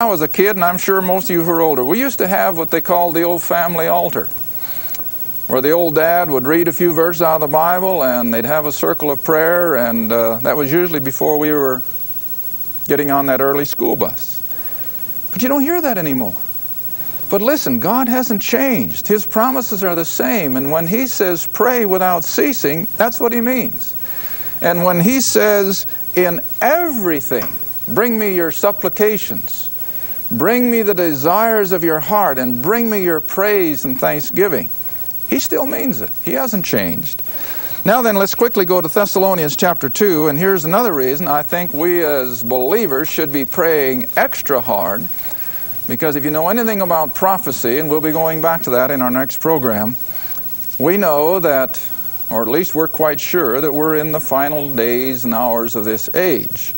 I was a kid, and I'm sure most of you who are older, we used to have what they called the old family altar, where the old dad would read a few verses out of the Bible, and they'd have a circle of prayer, and that was usually before we were getting on that early school bus. But you don't hear that anymore. But listen, God hasn't changed. His promises are the same, and when He says pray without ceasing, that's what He means. And when He says in everything, bring me your supplications, bring me the desires of your heart, and bring me your praise and thanksgiving, He still means it. He hasn't changed. Now then, let's quickly go to Thessalonians chapter 2, and here's another reason I think we as believers should be praying extra hard, because if you know anything about prophecy, and we'll be going back to that in our next program, we know that, or at least we're quite sure, that we're in the final days and hours of this age.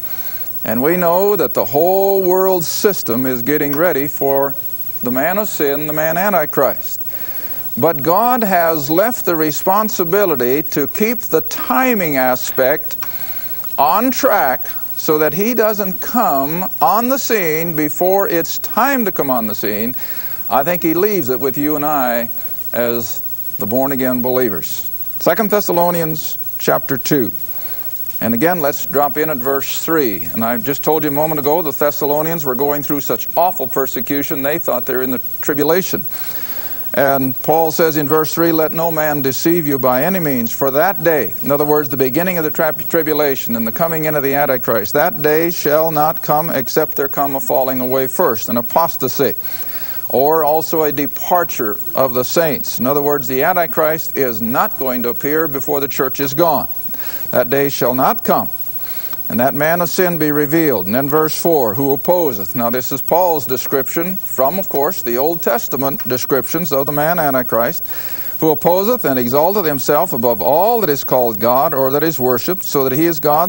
And we know that the whole world system is getting ready for the man of sin, the man Antichrist. But God has left the responsibility to keep the timing aspect on track so that he doesn't come on the scene before it's time to come on the scene. I think he leaves it with you and I as the born-again believers. 2 Thessalonians chapter 2. And again, let's drop in at verse 3. And I just told you a moment ago the Thessalonians were going through such awful persecution, they thought they were in the tribulation. And Paul says in verse 3, let no man deceive you by any means, for that day, in other words, the beginning of the tribulation and the coming in of the Antichrist, that day shall not come except there come a falling away first, an apostasy, or also a departure of the saints. In other words, the Antichrist is not going to appear before the church is gone. That day shall not come, and that man of sin be revealed. And then verse 4, who opposeth. Now this is Paul's description from, of course, the Old Testament descriptions of the man Antichrist, who opposeth and exalteth himself above all that is called God or that is worshipped, so that he is God's